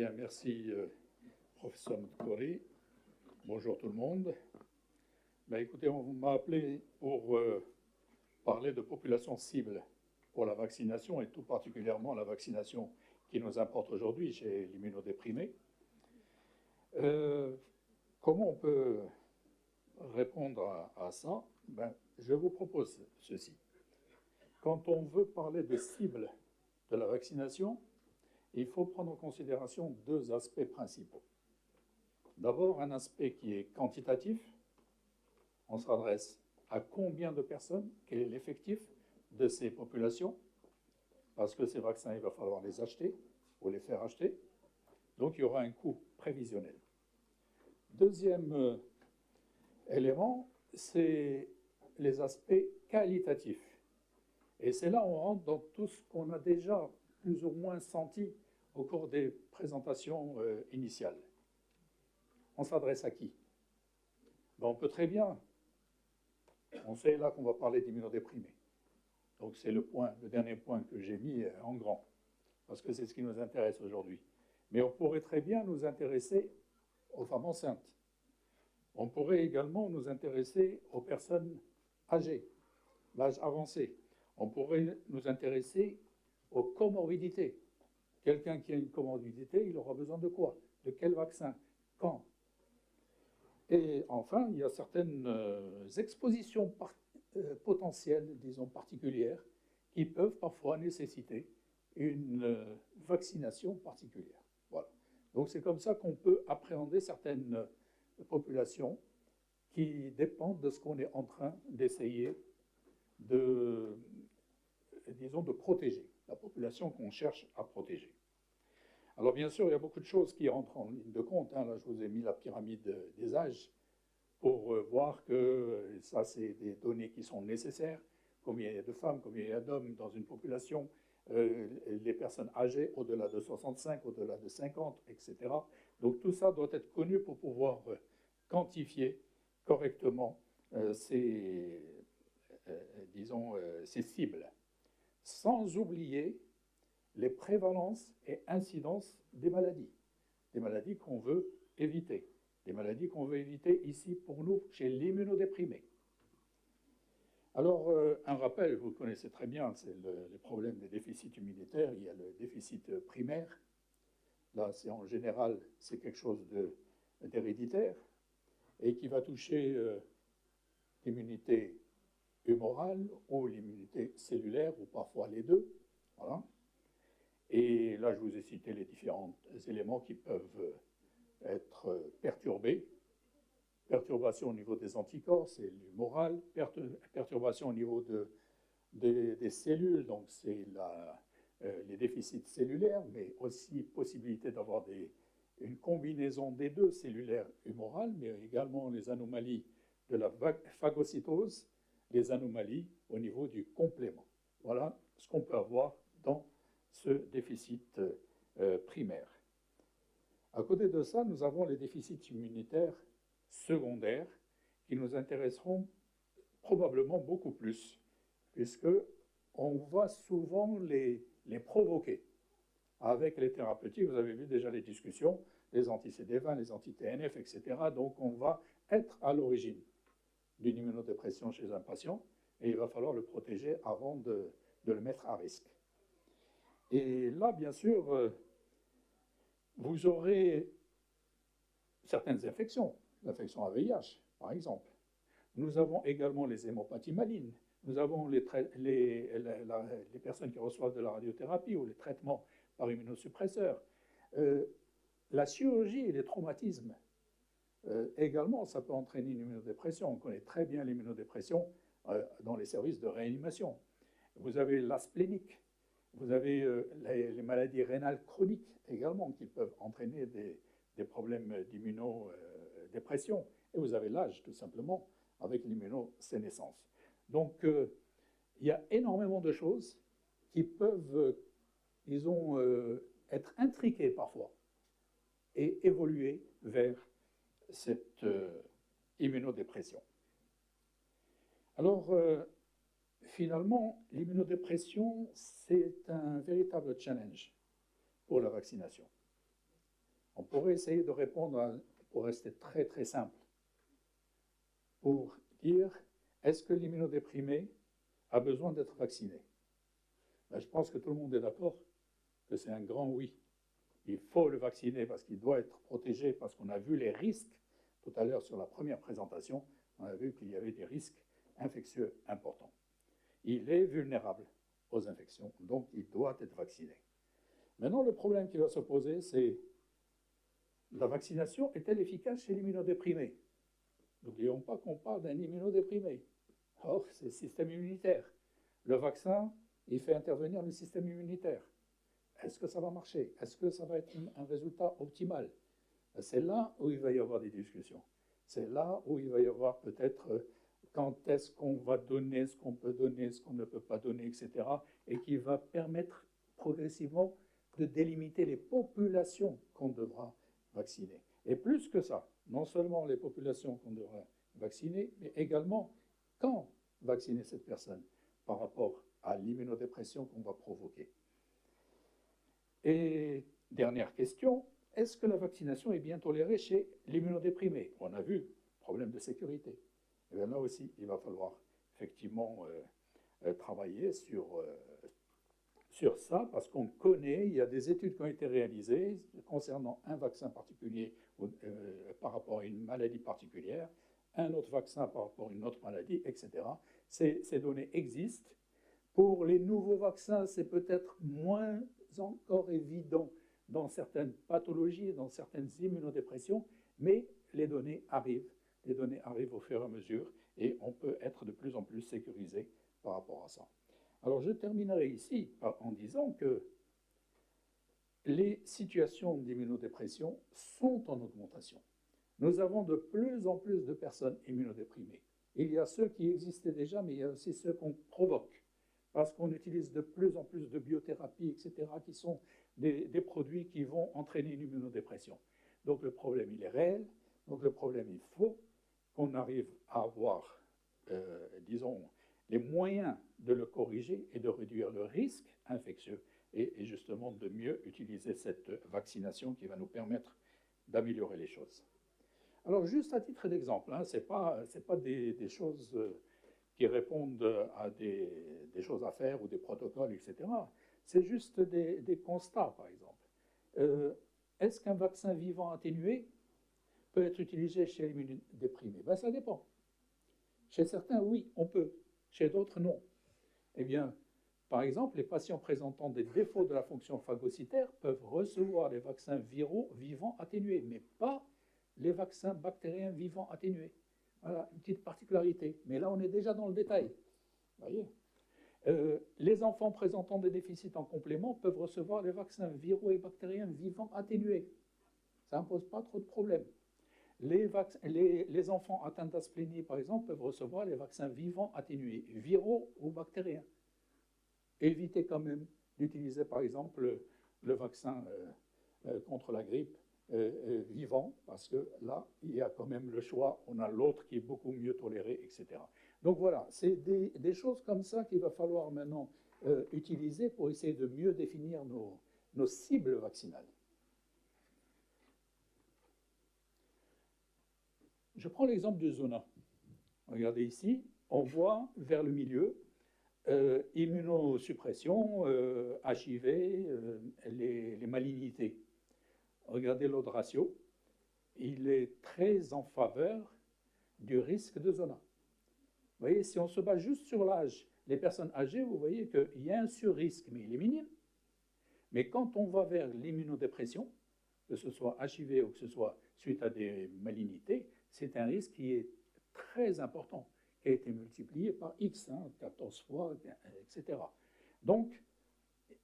Bien, merci, professeur Moukouri. Bonjour tout le monde. Ben, écoutez, on m'a appelé pour parler de population cible pour la vaccination et tout particulièrement la vaccination qui nous importe aujourd'hui chez l'immunodéprimé. Comment on peut répondre à ça? Ben, je vous propose ceci. Quand on veut parler de cible de la vaccination, il faut prendre en considération deux aspects principaux. D'abord, un aspect qui est quantitatif. On s'adresse à combien de personnes, quel est l'effectif de ces populations, parce que ces vaccins, il va falloir les acheter ou les faire acheter. Donc, il y aura un coût prévisionnel. Deuxième élément, c'est les aspects qualitatifs. Et c'est là où on rentre dans tout ce qu'on a déjà plus ou moins senti au cours des présentations initiales. On s'adresse à qui? Ben, on peut très bien, on sait là qu'on va parler d'immunodéprimés. Donc c'est le dernier point que j'ai mis en grand, parce que c'est ce qui nous intéresse aujourd'hui. Mais on pourrait très bien nous intéresser aux femmes enceintes. On pourrait également nous intéresser aux personnes âgées, l'âge avancé. On pourrait nous intéresser aux comorbidités. Quelqu'un qui a une comorbidité, il aura besoin de quoi? De quel vaccin? Quand? Et enfin, il y a certaines expositions potentielles, disons particulières, qui peuvent parfois nécessiter une vaccination particulière. Voilà. Donc c'est comme ça qu'on peut appréhender certaines populations qui dépendent de ce qu'on est en train d'essayer de, disons, de protéger, la population qu'on cherche à protéger. Alors bien sûr, il y a beaucoup de choses qui rentrent en ligne de compte. Là, je vous ai mis la pyramide des âges pour voir que ça, c'est des données qui sont nécessaires. Combien il y a de femmes, combien il y a d'hommes dans une population, les personnes âgées au-delà de 65, au-delà de 50, etc. Donc tout ça doit être connu pour pouvoir quantifier correctement ces cibles. Sans oublier les prévalences et incidences des maladies qu'on veut éviter, des maladies qu'on veut éviter ici pour nous, chez l'immunodéprimé. Alors, un rappel, vous le connaissez très bien, c'est le problème des déficits immunitaires. Il y a le déficit primaire. Là, c'est en général, c'est quelque chose d'héréditaire et qui va toucher l'immunité humorale ou l'immunité cellulaire, ou parfois les deux. Voilà. Et là, je vous ai cité les différents éléments qui peuvent être perturbés. Perturbation au niveau des anticorps, c'est l'humoral. Perturbation au niveau des cellules, donc c'est les déficits cellulaires, mais aussi possibilité d'avoir une combinaison des deux, cellulaire humoral, mais également les anomalies de la phagocytose, les anomalies au niveau du complément. Voilà ce qu'on peut avoir dans ce déficit primaire. À côté de ça, nous avons les déficits immunitaires secondaires qui nous intéresseront probablement beaucoup plus, puisqu'on va souvent les provoquer. Avec les thérapeutiques, vous avez vu déjà les discussions, les anti-CD20, les anti-TNF, etc. Donc on va être à l'origine d'une immunodépression chez un patient et il va falloir le protéger avant de le mettre à risque. Et là, bien sûr, vous aurez certaines infections, l'infection à VIH, par exemple. Nous avons également les hémopathies malignes. Nous avons les personnes qui reçoivent de la radiothérapie ou les traitements par immunosuppresseurs. La chirurgie et les traumatismes, également, ça peut entraîner une immunodépression. On connaît très bien l'immunodépression dans les services de réanimation. Vous avez l'asplénique. Vous avez les maladies rénales chroniques également qui peuvent entraîner des problèmes d'immunodépression. Et vous avez l'âge, tout simplement, avec l'immunosénescence. Donc, il y a énormément de choses qui peuvent, disons, être intriquées parfois et évoluer vers cette immunodépression. Alors, finalement, l'immunodépression, c'est un véritable challenge pour la vaccination. On pourrait essayer de répondre, pour rester très très simple, pour dire, est-ce que l'immunodéprimé a besoin d'être vacciné? Ben, je pense que tout le monde est d'accord que c'est un grand oui. Il faut le vacciner parce qu'il doit être protégé, parce qu'on a vu les risques. Tout à l'heure, sur la première présentation, on a vu qu'il y avait des risques infectieux importants. Il est vulnérable aux infections, donc il doit être vacciné. Maintenant, le problème qui va se poser, c'est la vaccination est-elle efficace chez l'immunodéprimé? N'oublions pas qu'on parle d'un immunodéprimé. Or, c'est le système immunitaire. Le vaccin, il fait intervenir le système immunitaire. Est-ce que ça va marcher? Est-ce que ça va être un résultat optimal? C'est là où il va y avoir des discussions. C'est là où il va y avoir peut-être quand est-ce qu'on va donner, ce qu'on peut donner, ce qu'on ne peut pas donner, etc. Et qui va permettre progressivement de délimiter les populations qu'on devra vacciner. Et plus que ça, non seulement les populations qu'on devra vacciner, mais également quand vacciner cette personne par rapport à l'immunodépression qu'on va provoquer. Et dernière question, est-ce que la vaccination est bien tolérée chez l'immunodéprimé? On a vu, problème de sécurité. Et bien là aussi, il va falloir effectivement travailler sur ça, parce qu'on connaît, il y a des études qui ont été réalisées concernant un vaccin particulier par rapport à une maladie particulière, un autre vaccin par rapport à une autre maladie, etc. Ces données existent. Pour les nouveaux vaccins, c'est peut-être moins encore évident dans certaines pathologies, dans certaines immunodépressions, mais les données arrivent. Les données arrivent au fur et à mesure et on peut être de plus en plus sécurisé par rapport à ça. Alors je terminerai ici en disant que les situations d'immunodépression sont en augmentation. Nous avons de plus en plus de personnes immunodéprimées. Il y a ceux qui existaient déjà, mais il y a aussi ceux qu'on provoque, parce qu'on utilise de plus en plus de biothérapie, etc., qui sont des produits qui vont entraîner une immunodépression. Donc le problème, il est réel. Donc le problème, il faut qu'on arrive à avoir, disons, les moyens de le corriger et de réduire le risque infectieux et justement de mieux utiliser cette vaccination qui va nous permettre d'améliorer les choses. Alors juste à titre d'exemple, hein, ce n'est pas des choses qui répondent à des choses à faire ou des protocoles, etc. C'est juste des constats, par exemple. Est-ce qu'un vaccin vivant atténué peut être utilisé chez les immunodéprimés? Ben, ça dépend. Chez certains, oui, on peut. Chez d'autres, non. Eh bien, par exemple, les patients présentant des défauts de la fonction phagocytaire peuvent recevoir les vaccins viraux vivants atténués, mais pas les vaccins bactériens vivants atténués. Voilà, une petite particularité. Mais là, on est déjà dans le détail. Voyez. Les enfants présentant des déficits en complément peuvent recevoir les vaccins viraux et bactériens vivants atténués. Ça n'impose pas trop de problèmes. Les enfants atteints d'asplénie, par exemple, peuvent recevoir les vaccins vivants atténués, viraux ou bactériens. Évitez quand même d'utiliser, par exemple, le vaccin contre la grippe vivant, parce que là, il y a quand même le choix. On a l'autre qui est beaucoup mieux toléré, etc. Donc voilà, c'est des choses comme ça qu'il va falloir maintenant utiliser pour essayer de mieux définir nos cibles vaccinales. Je prends l'exemple du zona. Regardez ici, on voit vers le milieu immunosuppression, HIV, les malignités. Regardez l'autre ratio, il est très en faveur du risque de zona. Vous voyez, si on se base juste sur l'âge, les personnes âgées, vous voyez qu'il y a un sur-risque, mais il est minime. Mais quand on va vers l'immunodépression, que ce soit HIV ou que ce soit suite à des malignités, c'est un risque qui est très important, qui a été multiplié par X, 14 fois, etc. Donc,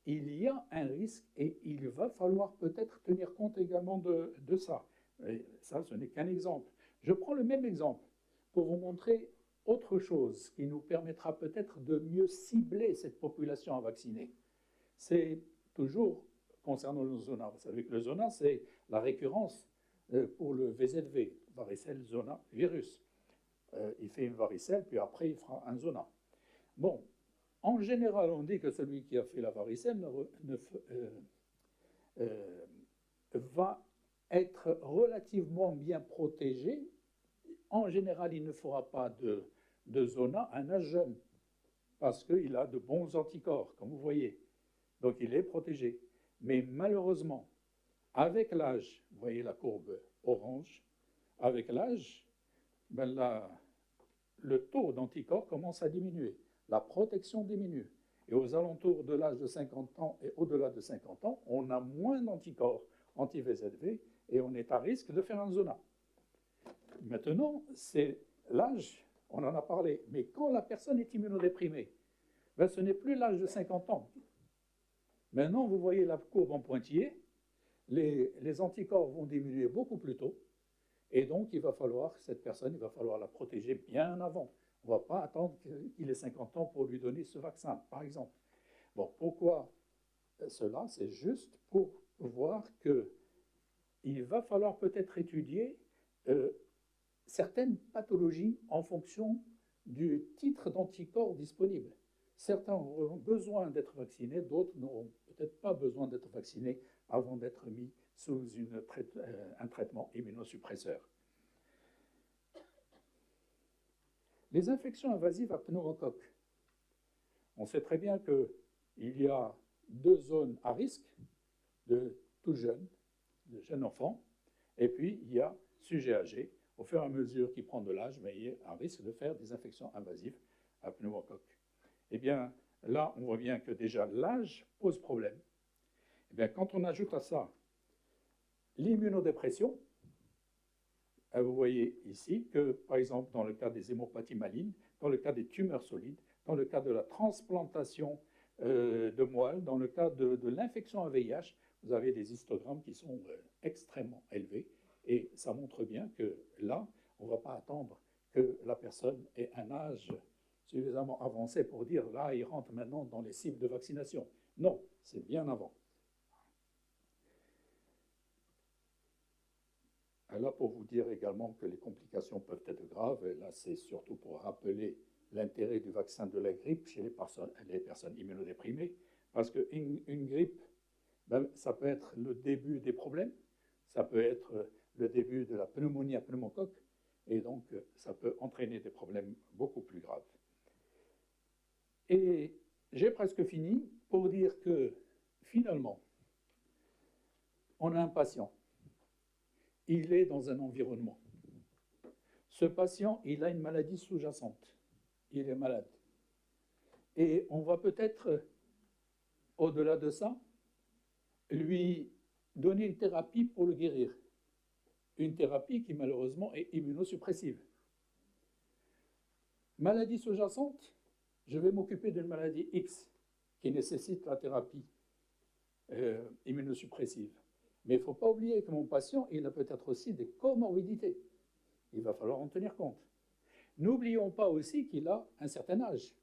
il y a un risque et il va falloir peut-être tenir compte également de ça. Et ça, ce n'est qu'un exemple. Je prends le même exemple pour vous montrer autre chose qui nous permettra peut-être de mieux cibler cette population à vacciner. C'est toujours concernant le zona. Vous savez que le zona, c'est la récurrence pour le VZV, varicelle, zona, virus. Il fait une varicelle, puis après, il fera un zona. Bon, en général, on dit que celui qui a fait la varicelle va être relativement bien protégé. En général, il ne fera pas de zona à un âge jeune, parce qu'il a de bons anticorps, comme vous voyez. Donc il est protégé. Mais malheureusement, avec l'âge, vous voyez la courbe orange, avec l'âge, ben le taux d'anticorps commence à diminuer. La protection diminue. Et aux alentours de l'âge de 50 ans et au-delà de 50 ans, on a moins d'anticorps anti-VZV et on est à risque de faire un zona. Maintenant, c'est l'âge, on en a parlé, mais quand la personne est immunodéprimée, ben ce n'est plus l'âge de 50 ans. Maintenant, vous voyez la courbe en pointillé, les anticorps vont diminuer beaucoup plus tôt, et donc il va falloir, cette personne, il va falloir la protéger bien avant. On ne va pas attendre qu'il ait 50 ans pour lui donner ce vaccin, par exemple. Bon, pourquoi cela? C'est juste pour voir qu'il va falloir peut-être étudier certaines pathologies en fonction du titre d'anticorps disponible. Certains auront besoin d'être vaccinés, d'autres n'auront peut-être pas besoin d'être vaccinés avant d'être mis sous un traitement immunosuppresseur. Les infections invasives à pneumocoque. On sait très bien qu'il y a deux zones à risque de tout jeune, de jeunes enfants, et puis il y a sujet âgé. Au fur et à mesure qu'il prend de l'âge, mais il y a un risque de faire des infections invasives à pneumocoque. Eh bien, là, on voit bien que déjà l'âge pose problème. Eh bien, quand on ajoute à ça l'immunodépression, vous voyez ici que, par exemple, dans le cas des hémopathies malignes, dans le cas des tumeurs solides, dans le cas de la transplantation de moelle, dans le cas de l'infection à VIH, vous avez des histogrammes qui sont extrêmement élevés. Et ça montre bien que là, on ne va pas attendre que la personne ait un âge suffisamment avancé pour dire là, il rentre maintenant dans les cibles de vaccination. Non, c'est bien avant. Là, pour vous dire également que les complications peuvent être graves, et là, c'est surtout pour rappeler l'intérêt du vaccin de la grippe chez les personnes immunodéprimées, parce qu'une grippe, ben, ça peut être le début des problèmes, ça peut être le début de la pneumonie à pneumocoque, et donc ça peut entraîner des problèmes beaucoup plus graves. Et j'ai presque fini pour dire que, finalement, on a un patient. Il est dans un environnement. Ce patient, il a une maladie sous-jacente. Il est malade. Et on va peut-être, au-delà de ça, lui donner une thérapie pour le guérir. Une thérapie qui, malheureusement, est immunosuppressive. Maladie sous-jacente, je vais m'occuper d'une maladie X qui nécessite la thérapie immunosuppressive. Mais il ne faut pas oublier que mon patient, il a peut-être aussi des comorbidités. Il va falloir en tenir compte. N'oublions pas aussi qu'il a un certain âge.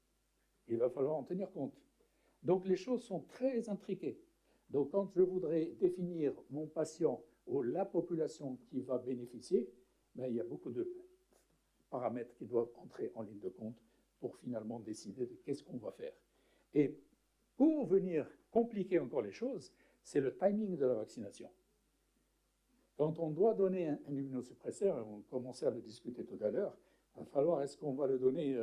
Il va falloir en tenir compte. Donc les choses sont très intriquées. Donc quand je voudrais définir mon patient ou la population qui va bénéficier, ben, il y a beaucoup de paramètres qui doivent entrer en ligne de compte pour finalement décider de qu'est-ce qu'on va faire. Et pour venir compliquer encore les choses, c'est le timing de la vaccination. Quand on doit donner un immunosuppresseur, on commençait à le discuter tout à l'heure, il va falloir, est-ce qu'on va le donner,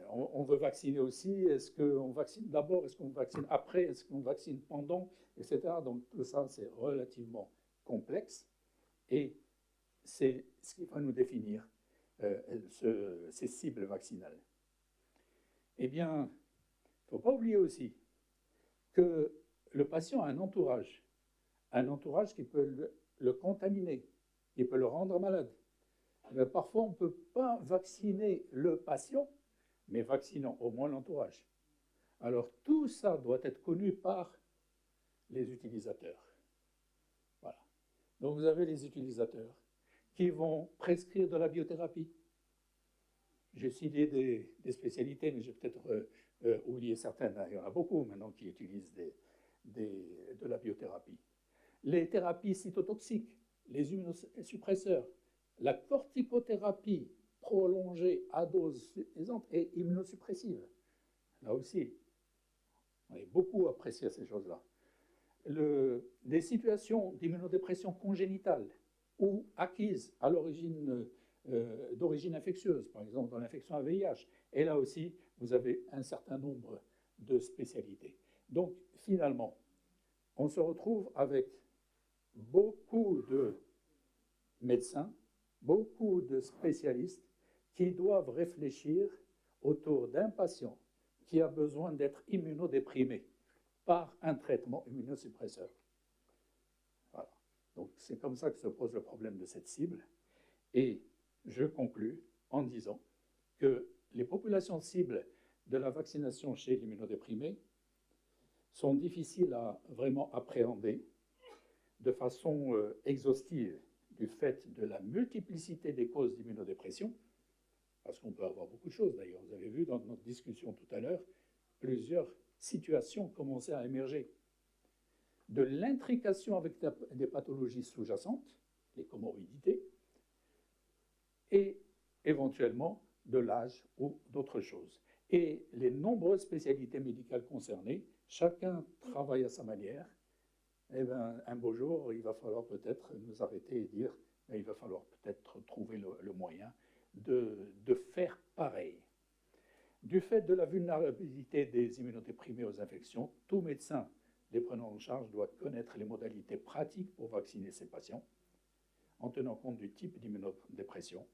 on veut vacciner aussi, est-ce qu'on vaccine d'abord, est-ce qu'on vaccine après, est-ce qu'on vaccine pendant, etc. Donc tout ça, c'est relativement complexe et c'est ce qui va nous définir ces cibles vaccinales. Eh bien, il ne faut pas oublier aussi que le patient a un entourage qui peut le contaminer, qui peut le rendre malade. Mais parfois, on ne peut pas vacciner le patient, mais vaccinons au moins l'entourage. Alors, tout ça doit être connu par les utilisateurs. Voilà. Donc, vous avez les utilisateurs qui vont prescrire de la biothérapie. J'ai cité des spécialités, mais j'ai peut-être oublié certaines. Il y en a beaucoup maintenant qui utilisent de la biothérapie. Les thérapies cytotoxiques, les immunosuppresseurs, la corticothérapie prolongée à dose suffisante et immunosuppressive. Là aussi, on a beaucoup apprécié ces choses-là. des situations d'immunodépression congénitale ou acquises à l'origine d'origine infectieuse, par exemple dans l'infection à VIH. Et là aussi, vous avez un certain nombre de spécialités. Donc, finalement, on se retrouve avec beaucoup de médecins, beaucoup de spécialistes qui doivent réfléchir autour d'un patient qui a besoin d'être immunodéprimé par un traitement immunosuppresseur. Voilà. Donc, c'est comme ça que se pose le problème de cette cible. Et je conclus en disant que les populations cibles de la vaccination chez l'immunodéprimé sont difficiles à vraiment appréhender de façon exhaustive du fait de la multiplicité des causes d'immunodépression, parce qu'on peut avoir beaucoup de choses d'ailleurs. Vous avez vu dans notre discussion tout à l'heure, plusieurs situations commençaient à émerger. De l'intrication avec des pathologies sous-jacentes, les comorbidités, et éventuellement de l'âge ou d'autres choses. Et les nombreuses spécialités médicales concernées, chacun travaille à sa manière. Eh bien, un beau jour, il va falloir peut-être nous arrêter et dire, il va falloir peut-être trouver le moyen de faire pareil. Du fait de la vulnérabilité des immunodéprimés aux infections, tout médecin les prenant en charge doit connaître les modalités pratiques pour vacciner ses patients, en tenant compte du type d'immunodépression,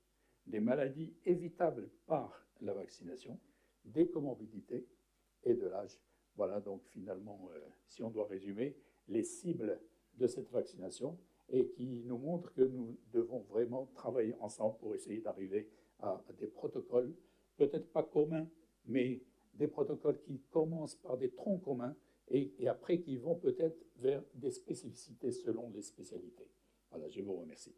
des maladies évitables par la vaccination, des comorbidités et de l'âge. Voilà donc finalement, si on doit résumer, les cibles de cette vaccination et qui nous montrent que nous devons vraiment travailler ensemble pour essayer d'arriver à des protocoles, peut-être pas communs, mais des protocoles qui commencent par des troncs communs et après qui vont peut-être vers des spécificités selon les spécialités. Voilà, je vous remercie.